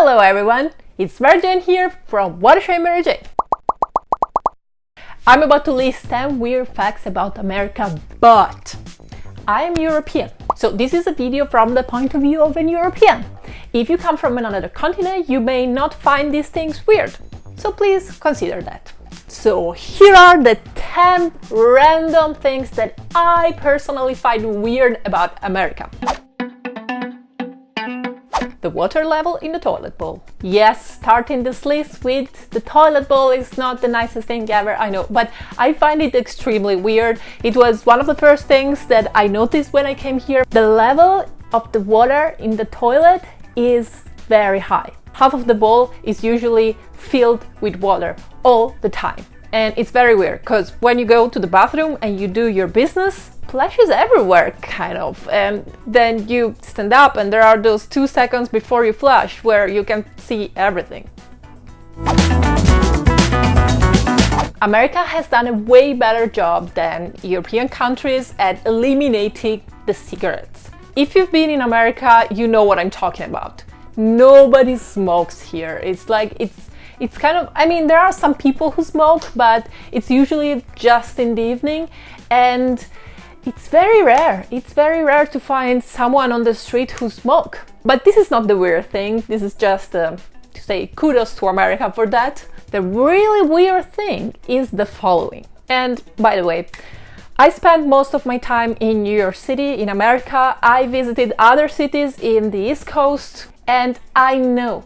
Hello everyone, it's Mary Jane here from What a Shame Mary Jane. I'm about to list 10 weird facts about America, but I am European. So this is a video from the point of view of an European. If you come from another continent, you may not find these things weird. So please consider that. So here are the 10 random things that I personally find weird about America. The water level in the toilet bowl. Yes, starting this list with the toilet bowl is not the nicest thing ever, I know, but I find it extremely weird. It was one of the first things that I noticed when I came here. The level of the water in the toilet is very high. Half of the bowl is usually filled with water all the time. And it's very weird because when you go to the bathroom and you do your business, splashes everywhere, kind of, and then you stand up and there are those 2 seconds before you flush where you can see everything. America has done a way better job than European countries at eliminating the cigarettes. If you've been in America, you know what I'm talking about. Nobody smokes here. It's kind of, I mean, there are some people who smoke, but it's usually just in the evening, and it's very rare. It's very rare to find someone on the street who smoke. But this is not the weird thing. This is just to say kudos to America for that. The really weird thing is the following. And by the way, I spent most of my time in New York City in America. I visited other cities in the East Coast, and I know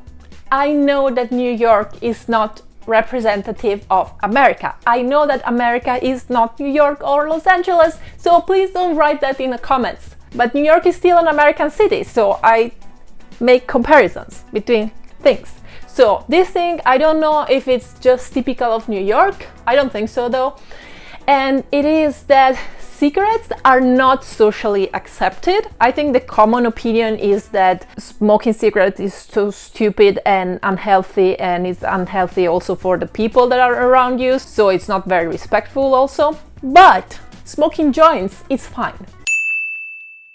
that New York is not representative of America. I know that America is not New York or Los Angeles, so please don't write that in the comments. But New York is still an American city, so I make comparisons between things. So this thing, I don't know if it's just typical of New York. I don't think so though. And it is that cigarettes are not socially accepted. I think the common opinion is that smoking cigarettes is so stupid and unhealthy, and it's unhealthy also for the people that are around you, so it's not very respectful also. But smoking joints is fine.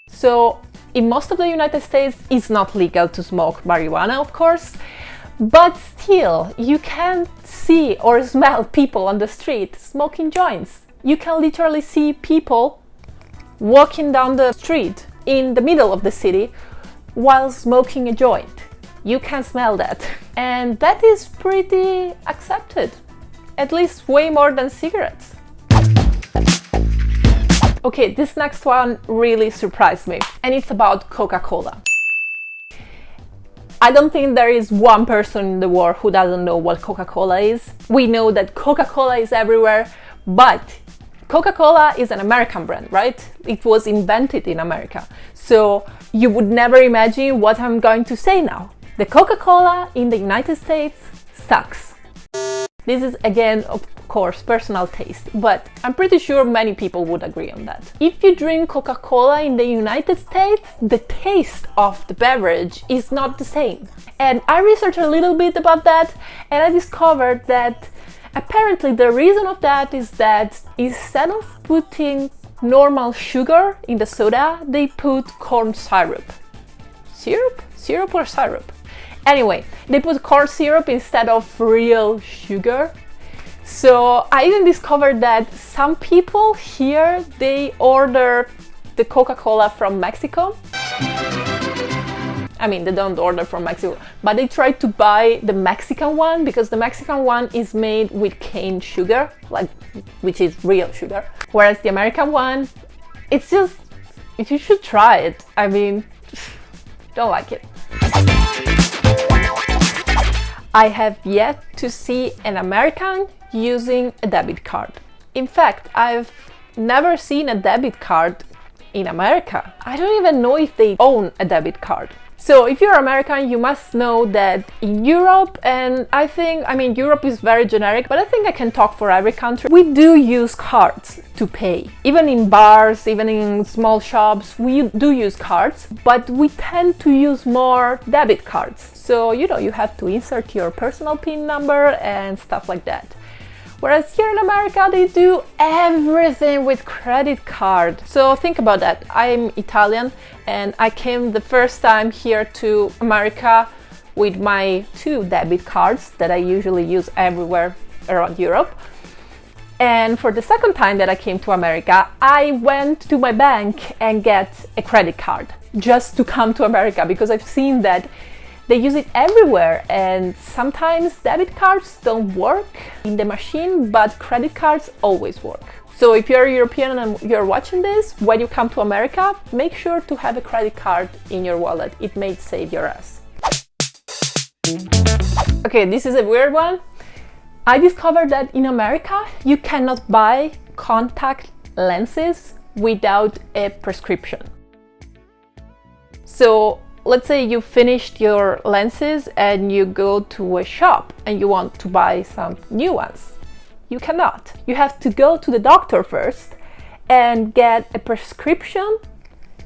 So in most of the United States, it's not legal to smoke marijuana, of course, but still you can see or smell people on the street smoking joints. You can literally see people walking down the street in the middle of the city while smoking a joint. You can smell that. And that is pretty accepted. At least way more than cigarettes. Okay, this next one really surprised me, and it's about Coca Cola. I don't think there is one person in the world who doesn't know what Coca Cola is. We know that Coca Cola is everywhere, but Coca Cola is an American brand, right? It was invented in America. So you would never imagine what I'm going to say now. The Coca Cola in the United States sucks. This is, again, of course, personal taste, but I'm pretty sure many people would agree on that. If you drink Coca Cola in the United States, the taste of the beverage is not the same. And I researched a little bit about that, and I discovered that apparently the reason of that is that instead of putting normal sugar in the soda, they put corn syrup. Syrup or syrup? Anyway, they put corn syrup instead of real sugar. So I even discovered that some people here, they order the Coca-Cola from Mexico. I mean, they don't order from Mexico, but they try to buy the Mexican one because the Mexican one is made with cane sugar, which is real sugar. Whereas the American one, it's just, you should try it. I mean, don't like it. I have yet to see an American using a debit card. In fact, I've never seen a debit card in America. I don't even know if they own a debit card. So if you're American, you must know that in Europe, and I mean, Europe is very generic, but I think I can talk for every country, we do use cards to pay. Even in bars, even in small shops, we do use cards, but we tend to use more debit cards. So, you know, you have to insert your personal PIN number and stuff like that. Whereas here in America, they do everything with credit card. So think about that. I'm Italian and I came the first time here to America with my 2 debit cards that I usually use everywhere around Europe. And for the second time that I came to America, I went to my bank and get a credit card just to come to America, because I've seen that they use it everywhere, and sometimes debit cards don't work in the machine, but credit cards always work. So if you're European and you're watching this, when you come to America, make sure to have a credit card in your wallet. It may save your ass. Okay, this is a weird one. I discovered that in America, you cannot buy contact lenses without a prescription. So let's say you finished your lenses and you go to a shop and you want to buy some new ones. You cannot. You have to go to the doctor first and get a prescription.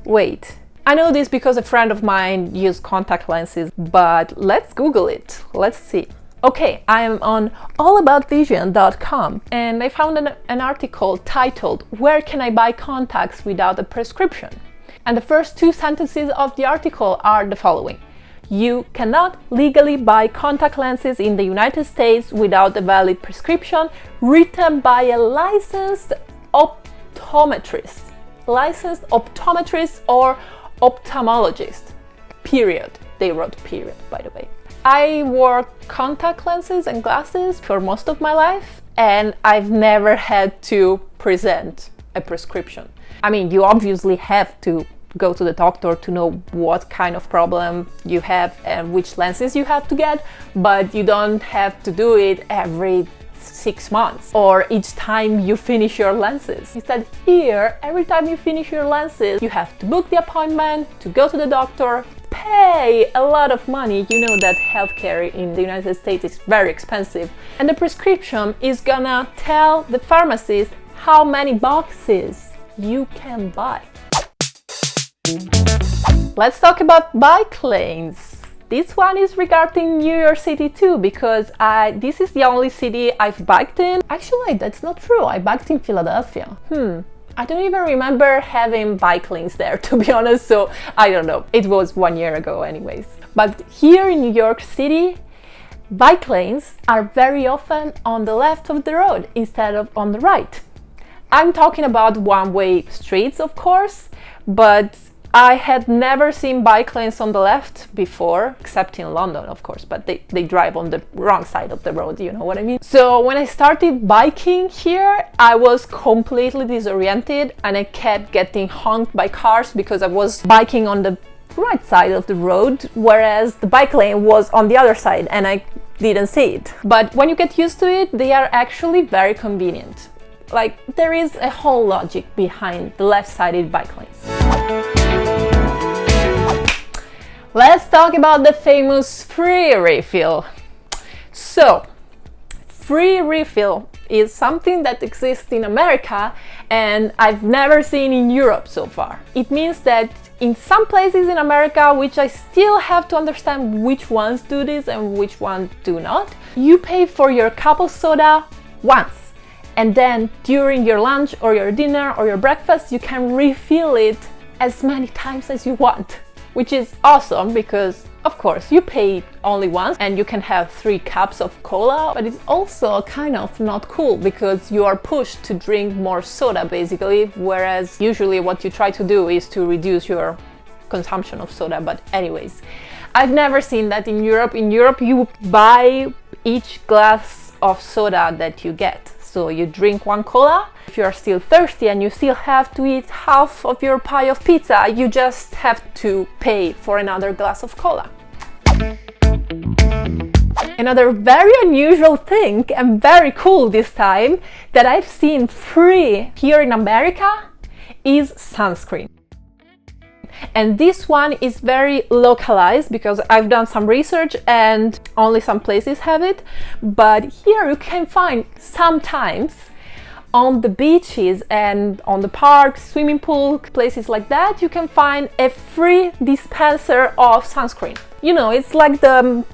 Wait, I know this because a friend of mine used contact lenses, but let's Google it. Let's see. Okay, I am on allaboutvision.com and I found an article titled "Where can I buy contacts without a prescription?" And the first 2 sentences of the article are the following: you cannot legally buy contact lenses in the United States without a valid prescription written by a licensed optometrist. Licensed optometrist or ophthalmologist. Period. They wrote period, by the way. I wore contact lenses and glasses for most of my life, and I've never had to present a prescription. I mean, you obviously have to go to the doctor to know what kind of problem you have and which lenses you have to get, but you don't have to do it every 6 months or each time you finish your lenses. Instead, here, every time you finish your lenses, you have to book the appointment, to go to the doctor, pay a lot of money. You know that healthcare in the United States is very expensive, and the prescription is gonna tell the pharmacist how many boxes you can buy. Let's talk about bike lanes. This one is regarding New York City too, because this is the only city I've biked in. Actually, that's not true. I biked in Philadelphia. I don't even remember having bike lanes there, to be honest, so I don't know. It was 1 year ago anyways. But here in New York City, bike lanes are very often on the left of the road instead of on the right. I'm talking about one-way streets, of course, but I had never seen bike lanes on the left before, except in London, of course, but they drive on the wrong side of the road, you know what I mean? So when I started biking here, I was completely disoriented and I kept getting honked by cars because I was biking on the right side of the road, whereas the bike lane was on the other side and I didn't see it. But when you get used to it, they are actually very convenient. Like, there is a whole logic behind the left-sided bike lanes. Let's talk about the famous free refill. So, free refill is something that exists in America and I've never seen in Europe so far. It means that in some places in America, which I still have to understand which ones do this and which ones do not, you pay for your cup of soda once, and then during your lunch or your dinner or your breakfast, you can refill it as many times as you want. Which is awesome because, of course, you pay only once and you can have 3 cups of cola, but it's also kind of not cool because you are pushed to drink more soda basically, whereas usually what you try to do is to reduce your consumption of soda. But anyways, I've never seen that in Europe. In Europe, you buy each glass of soda that you get. So you drink 1 cola. If you are still thirsty and you still have to eat half of your pie of pizza, you just have to pay for another glass of cola. Another very unusual thing and very cool this time that I've seen free here in America is sunscreen. And this one is very localized because I've done some research and only some places have it. But here you can find sometimes on the beaches and on the parks, swimming pool, places like that, you can find a free dispenser of sunscreen. You know, it's like the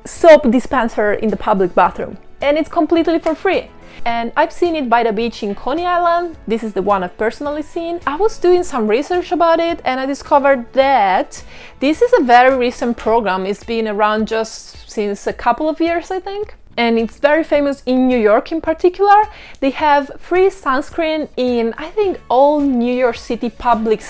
soap dispenser in the public bathroom. And it's completely for free. and I've seen it by the beach in Coney Island. This is the one I've personally seen. I was doing some research about it and I discovered that this is a very recent program. It's been around just since a couple of years, I think. And it's very famous in New York in particular. They have free sunscreen in, I think, all New York City public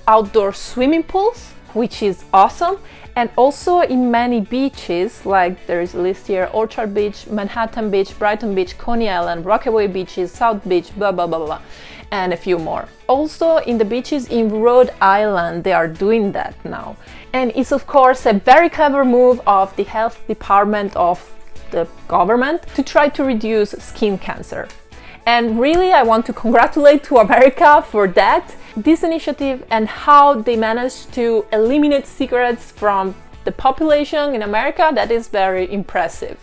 outdoor swimming pools, which is awesome. And also in many beaches, like there is a list here: Orchard Beach, Manhattan Beach, Brighton Beach, Coney Island, Rockaway Beaches, South Beach, blah, blah, blah, blah, and a few more. Also in the beaches in Rhode Island, they are doing that now. And it's of course a very clever move of the health department of the government to try to reduce skin cancer. And really, I want to congratulate to America for that, this initiative, and how they managed to eliminate cigarettes from the population in America. That is very impressive.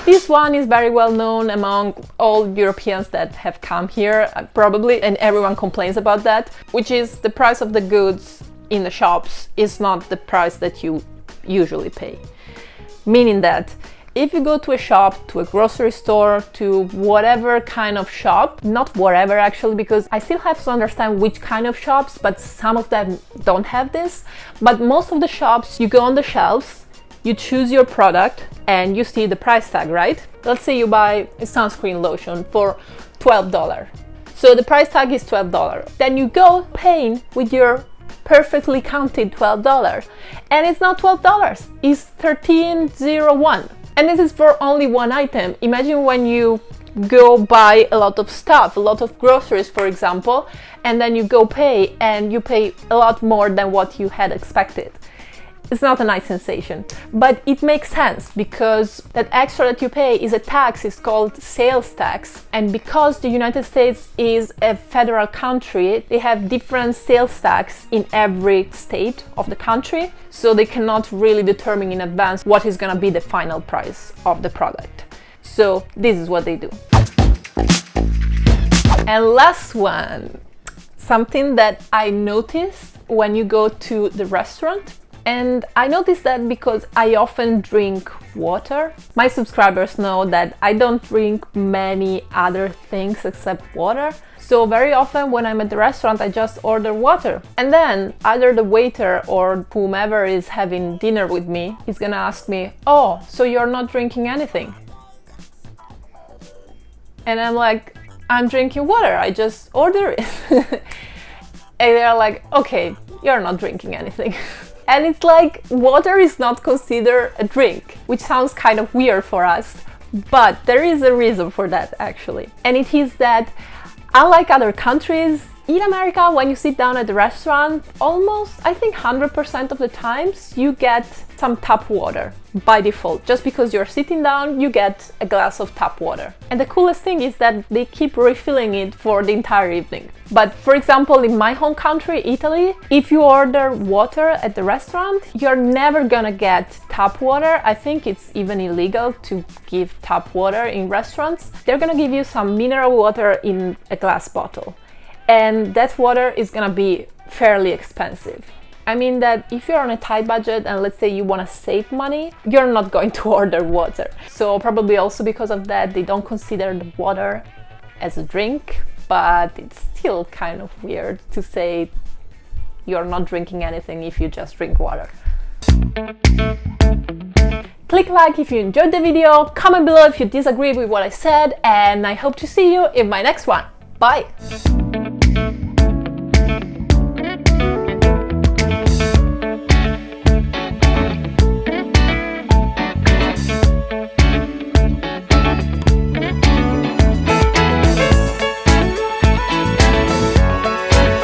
This one is very well known among all Europeans that have come here, probably, and everyone complains about that, which is the price of the goods in the shops is not the price that you usually pay. Meaning that if you go to a shop, to a grocery store, to whatever kind of shop, not whatever actually, because I still have to understand which kind of shops, but some of them don't have this. But most of the shops, you go on the shelves, you choose your product, and you see the price tag, right? Let's say you buy a sunscreen lotion for $12. So the price tag is $12. Then you go paying with your perfectly counted $12. And it's not $12, it's $13.01. And this is for only one item. Imagine when you go buy a lot of stuff, a lot of groceries, for example, and then you go pay and you pay a lot more than what you had expected. It's not a nice sensation, but it makes sense because that extra that you pay is a tax. It's called sales tax. And because the United States is a federal country, they have different sales tax in every state of the country. So they cannot really determine in advance what is going to be the final price of the product. So this is what they do. And last one, something that I noticed when you go to the restaurant. And I noticed that because I often drink water. My subscribers know that I don't drink many other things except water. So very often when I'm at the restaurant, I just order water. And then either the waiter or whomever is having dinner with me is gonna ask me, "Oh, so you're not drinking anything?" And I'm like, "I'm drinking water, I just order it." And they're like, "Okay, you're not drinking anything." And it's like water is not considered a drink, which sounds kind of weird for us, but there is a reason for that actually. And it is that unlike other countries, in America, when you sit down at the restaurant, almost, I think 100% of the times, you get some tap water by default. Just because you're sitting down, you get a glass of tap water. And the coolest thing is that they keep refilling it for the entire evening. But for example, in my home country, Italy, if you order water at the restaurant, you're never gonna get tap water. I think it's even illegal to give tap water in restaurants. They're gonna give you some mineral water in a glass bottle. And that water is gonna be fairly expensive. I mean that if you're on a tight budget and let's say you wanna save money, you're not going to order water. So probably also because of that, they don't consider the water as a drink, but it's still kind of weird to say you're not drinking anything if you just drink water. Click like if you enjoyed the video, comment below if you disagree with what I said, and I hope to see you in my next one. Bye!